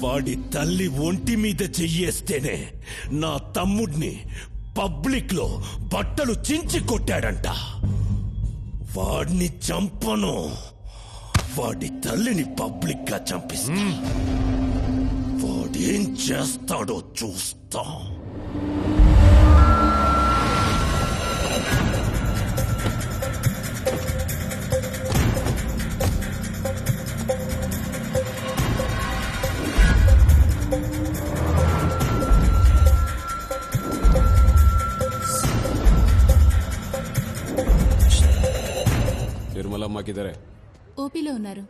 వాడి తల్లి ఒంటి మీద చెయ్యేస్తేనే నా తమ్ముడిని పబ్లిక్ లో బట్టలు చించి కొట్టాడంట. వాడిని చంపను, వాడి తల్లిని పబ్లిక్ గా చంపిస్తా. వాడేం చేస్తాడో చూస్తా. నిర్మలమ్మ కిదరే? ఓపీలో ఉన్నారు.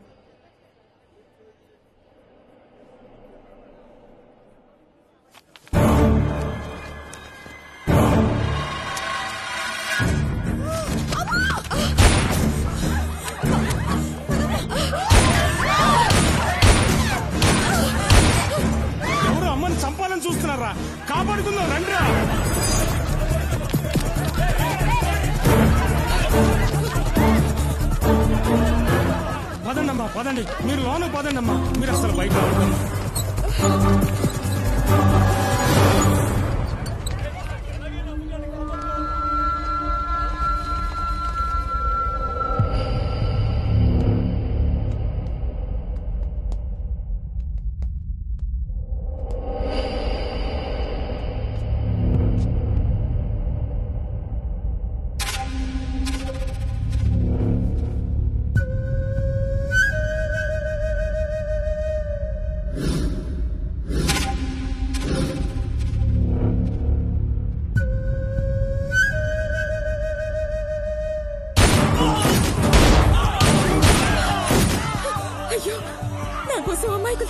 ఎవరు అమ్మని చంపాలని చూస్తున్నారా? కాపాడుకుందాం రండిరా. పదండమ్మా పదండి, మీరు లోను పదండమ్మా, మీరు అసలు బయట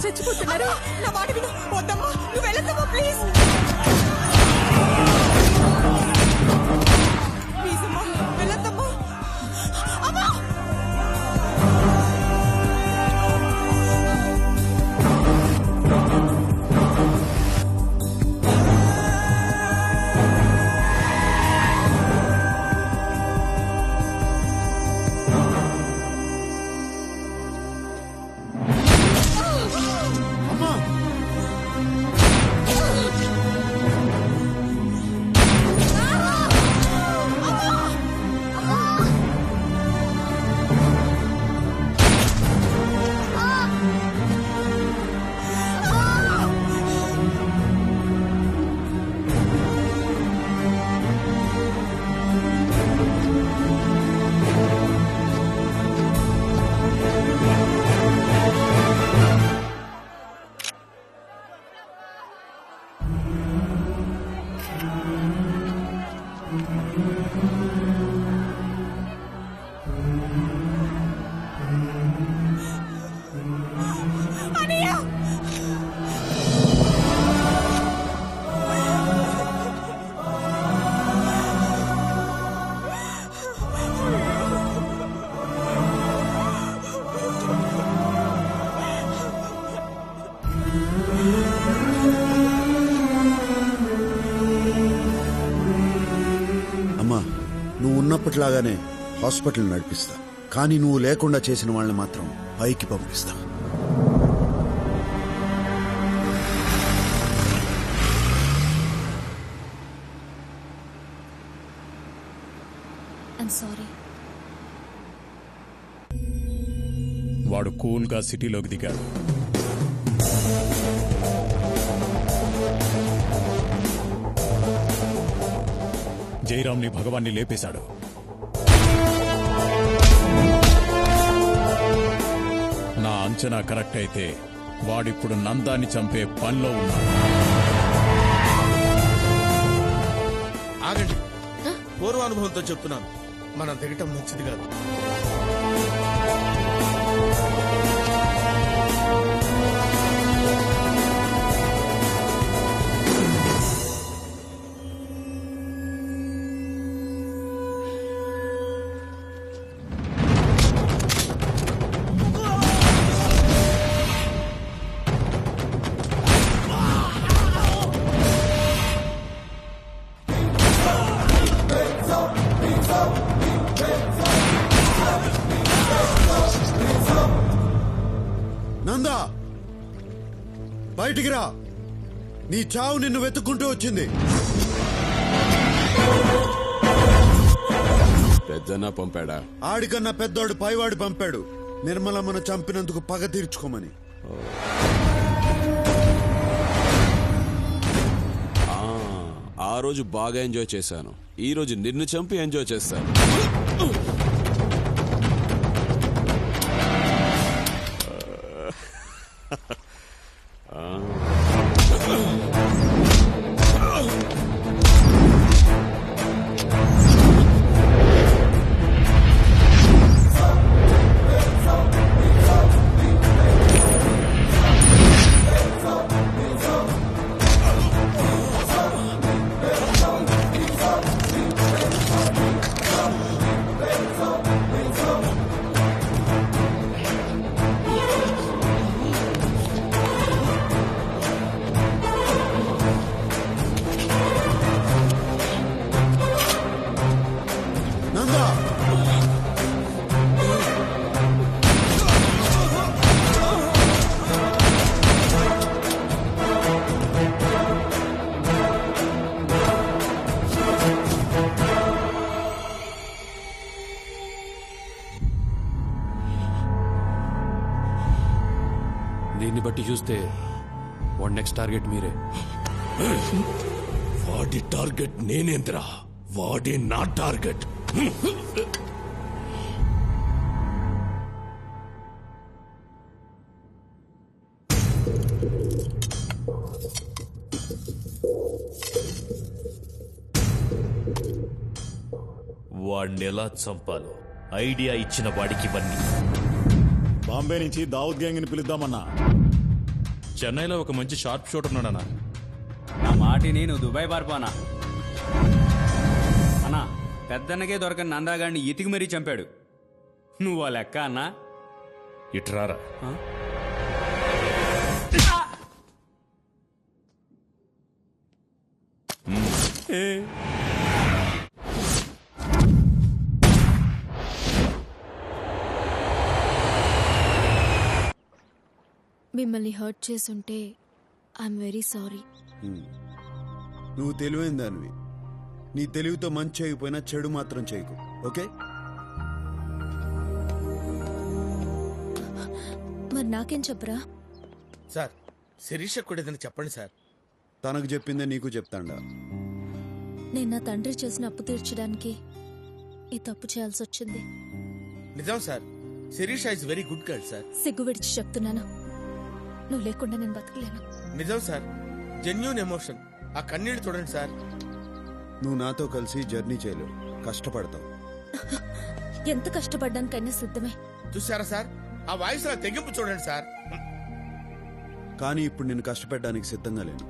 చచ్చిపోతున్నారు. నా మాట విను. వద్దమ్మా, నువ్వు వెళ్ళొద్దమ్మా ప్లీజ్. ప్లీజ్ అమ్మా వెళ్ళొద్దమ్మా. అమ్మా నువ్వు ఉన్నప్పటిలాగానే హాస్పిటల్ నడిపిస్తా, కానీ నువ్వు లేకుండా చేసిన వాళ్ళని మాత్రం పైకి పంపిస్తా. వాడు కూల్గా సిటీలోకి దిగాడు. జయరామ్ని భగవాన్ని లేపేశాడు. నా అంచనా కరెక్ట్ అయితే వాడిప్పుడు నందాన్ని చంపే పనిలో ఉన్నాడు. ఆగండి, పూర్వానుభవంతో చెప్తున్నాను, మనం దిగటం మంచిది కాదు. బయటికి రా. నీ చావు నిన్ను వెతుక్కుంటూ వచ్చింది. పెద్దన్న పంపాడా? ఆడికన్నా పెద్దోడు పైవాడు పంపాడు, నిర్మలమ్మను చంపినందుకు పగ తీర్చుకోమని. ఆ రోజు బాగా ఎంజాయ్ చేశాను. ఈ రోజు నిన్ను చంపి ఎంజాయ్ చేస్తాను. నందా, దీన్ని బట్టి చూస్తే వాడు నెక్స్ట్ టార్గెట్ మీరే. వాడి టార్గెట్ నేనేంద్రా, వాడే నా టార్గెట్. వాడిని ఎలా చంపాలో ఐడియా ఇచ్చిన వాడికి ఇవన్నీ. బాంబే నుంచి దావుద్ గ్యాంగ్ ని పిలుద్దామన్నా. చెన్నైలో ఒక మంచి షార్ప్ షూటర్ ఉన్నాడన్నా. నా మాటి నేను దుబాయ్ పారిపోనా అన్నా. పెద్దన్నకే దొరకని నందాగాడిని ఇతికి మరీ చంపాడు. నువ్వు ఆ లెక్క అన్నా. ఇట్రారా. మిమ్మల్ని హర్ట్ చేసుంటే ఐఎమ్ వెరీ సారీ. నువ్వు తెలివైన దానివి. నీ తెలివితో మంచి చేయకపోయినా చెడు మాత్రం చేయకు, ఓకే? మరి నాకేం చెప్పరా? సార్, శిరీష కూడా ఏదైనా చెప్పండి సార్. తనకు చెప్పిందే నీకు చెప్తాండా. నేను నా తండ్రి చేసిన అప్పు తీర్చడానికి ఈ తప్పు చేయాల్సి వచ్చింది. నిజం sir, Shirisha is very good girl sir. సిగ్గు విడిచి చెప్తున్నాను, నువ్వు లేకుండా నేను బతకలేను. నిజం సార్, జెన్యూన్ ఎమోషన్. ఆ కన్నీళ్లు చూడండి సార్. నువ్వు నాతో కలిసి జర్నీ చేయలేవు, కష్టపడతావు. ఎంత కష్టపడ్డానికైనా సిద్ధమే. చూసారా సార్, ఆ వాయిస్ లో తెగింపు చూడండి సార్. కానీ ఇప్పుడు నేను కష్టపెట్టడానికి సిద్ధంగా లేను.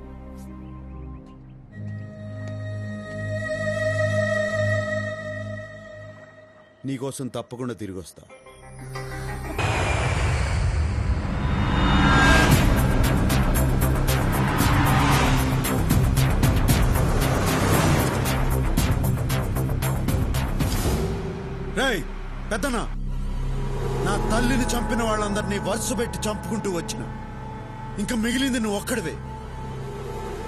నీకోసం తప్పకుండా తిరిగి వస్తా. రేయ్ పెద్దనా, నా తల్లిని చంపిన వాళ్ళందరినీ వరుస పెట్టి చంపుకుంటూ వచ్చిన. ఇంకా మిగిలింది నువ్వు ఒక్కడివే.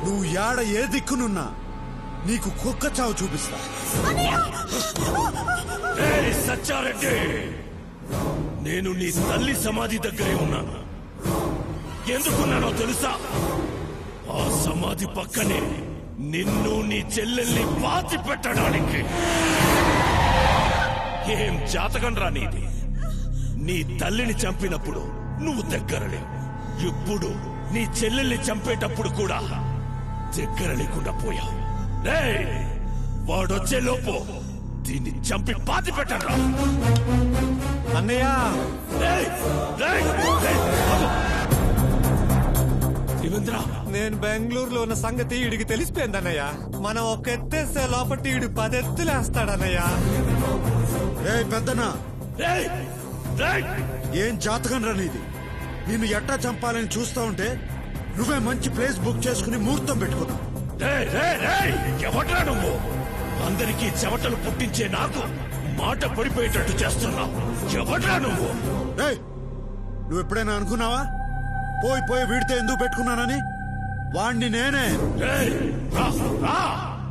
నువ్వు యాడ ఏ దిక్కునున్నా నీకు కుక్క చావు చూపిస్తా. ఏయ్ సచ్చారెడ్డి, నేను నీ తల్లి సమాధి దగ్గరే ఉన్నాను. ఎందుకున్నానో తెలుసా? ఆ సమాధి పక్కనే నిన్ను నీ చెల్లెల్ని పాతి పెట్టడానికి. ఏం జాతకం రా నీది? నీ తల్లిని చంపినప్పుడు నువ్వు దగ్గరలే, ఇప్పుడు నీ చెల్లెల్ని చంపేటప్పుడు కూడా దగ్గర లేకుండా పోయావు. రేయ్, వాడొచ్చే లోపు దీన్ని చంపి పాతి పెట్టరా. అన్నయ్య, నేను బెంగళూరులో ఉన్న సంగతి ఈడికి తెలిసిపోయిందన్నయ్య. మనం ఒక ఎత్తేస్తే లోపట్టి ఈడు 10 ఎత్తులేస్తాడన్నయ్య. రే పెద్దనా, ఏం జాతకం రా నీది? నిన్ను ఎట్టా చంపాలని చూస్తా ఉంటే నువ్వే మంచి ప్లేస్ బుక్ చేసుకుని ముహూర్తం పెట్టుకున్నావు. ఎవట్రా నువ్వు? అందరికీ చెమటలు పుట్టించే నాకు మాట పడిపోయేటట్టు చేస్తున్నావు. ఎవట్రా నువ్వు? నువ్వు ఎప్పుడైనా అనుకున్నావా పోయి పోయి వీడితో ఎందుకు పెట్టుకున్నానని? వాణ్ణి నేనే.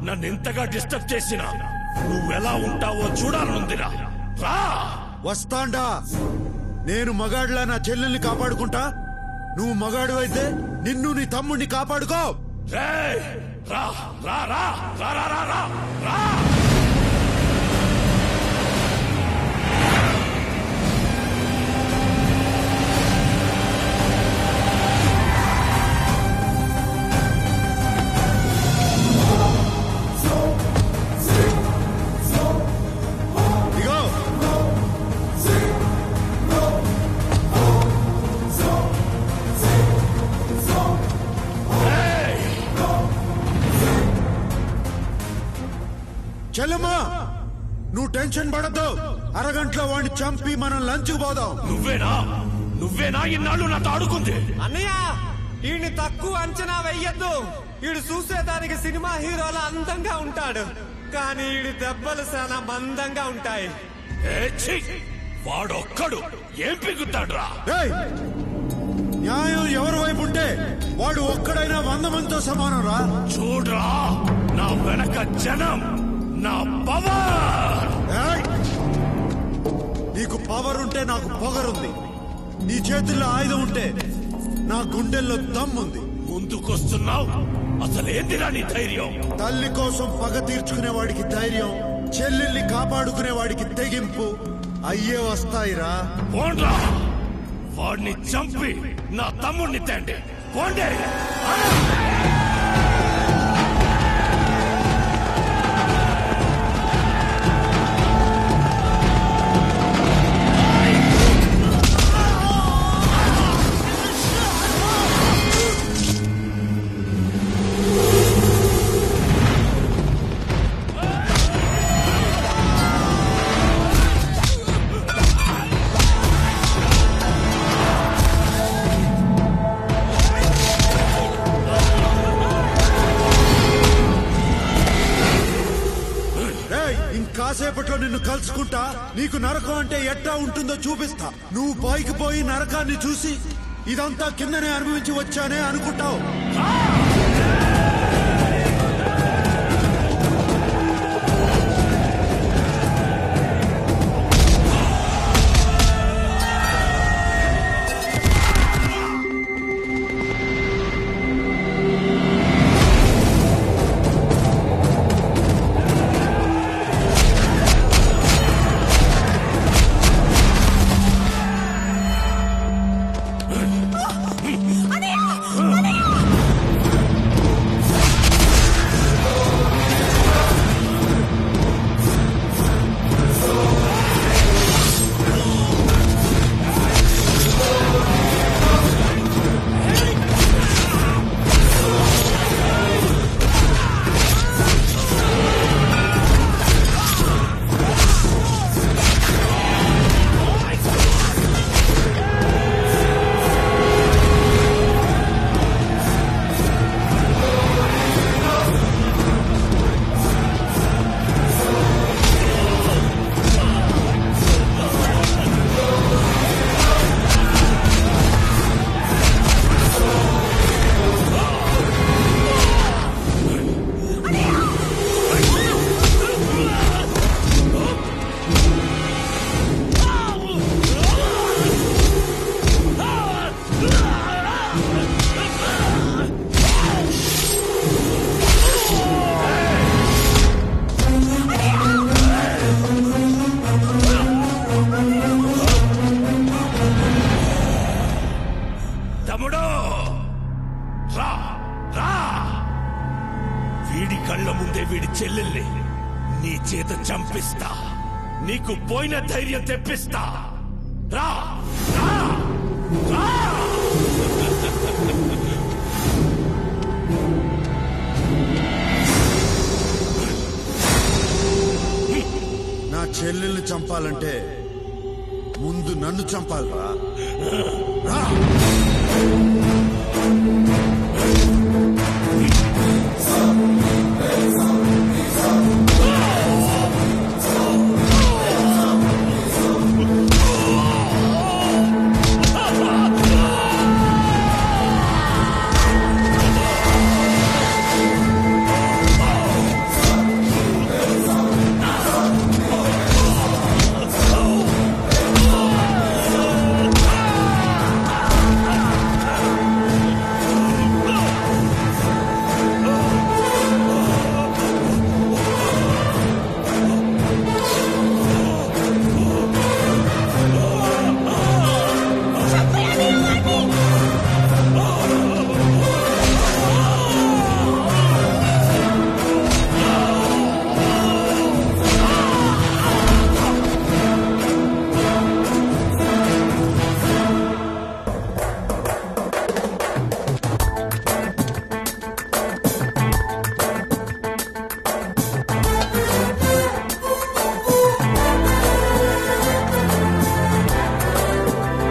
నన్ను ఇంతగా డిస్టర్బ్ చేసినా నువ్వెలా ఉంటావో చూడాలనుందిరా. రా వస్తాండా. నేను మగాడిలా నా చెల్లెల్ని కాపాడుకుంటా. నువ్వు మగాడు అయితే నిన్ను నీ తమ్ముడిని కాపాడుకో. రా రా రా రా రా రా రా. చెల్లమ్మా, నువ్వు టెన్షన్ పడద్దు. అరగంటలో వాడిని చంపి మనం లంచ్ పోదాం. నువ్వేనా ఇన్నాళ్ళు నాతో ఆడుకుంది? అన్నయ్య, ఈయన్ని తక్కువ అంచనా వెయ్యొద్దు. ఈడు చూసేదానికి సినిమా హీరోల అందంగా ఉంటాడు, కానీ ఈడి దెబ్బలు చాలా మందంగా ఉంటాయి. వాడొక్కడు ఏం పిగుతాడ్రా? న్యాయం ఎవరి వైపు ఉంటే వాడు ఒక్కడైనా 100 మందితో సమానం రా. చూడ్రా, నా వెనక జనం, నా పవర్. నీకు పవర్ ఉంటే నాకు పొగరుంది. నీ చేతుల్లో ఆయుధం ఉంటే నా గుండెల్లో దమ్ముంది. ముందుకొస్తున్నావు, అసలేందిరా నీ ధైర్యం? తల్లి కోసం పగ తీర్చుకునే వాడికి ధైర్యం, చెల్లెల్ని కాపాడుకునే వాడికి తెగింపు అయ్యే వస్తాయిరా. పోండ్రా, వాడిని చంపి నా తమ్ముడిని తండి. పోండి. కాసేపట్లో నిన్ను కలుసుకుంటా. నీకు నరకం అంటే ఎట్టా ఉంటుందో చూపిస్తా. నువ్వు పైకి పోయి నరకాన్ని చూసి ఇదంతా కిందనే అనుభవించి వచ్చానే అనుకుంటావు. చంపిస్తా, నీకు పోయిన ధైర్యం తెప్పిస్తా. రా రా రా. నా చెల్లెల్ని చంపాలంటే ముందు నన్ను చంపాలి రా.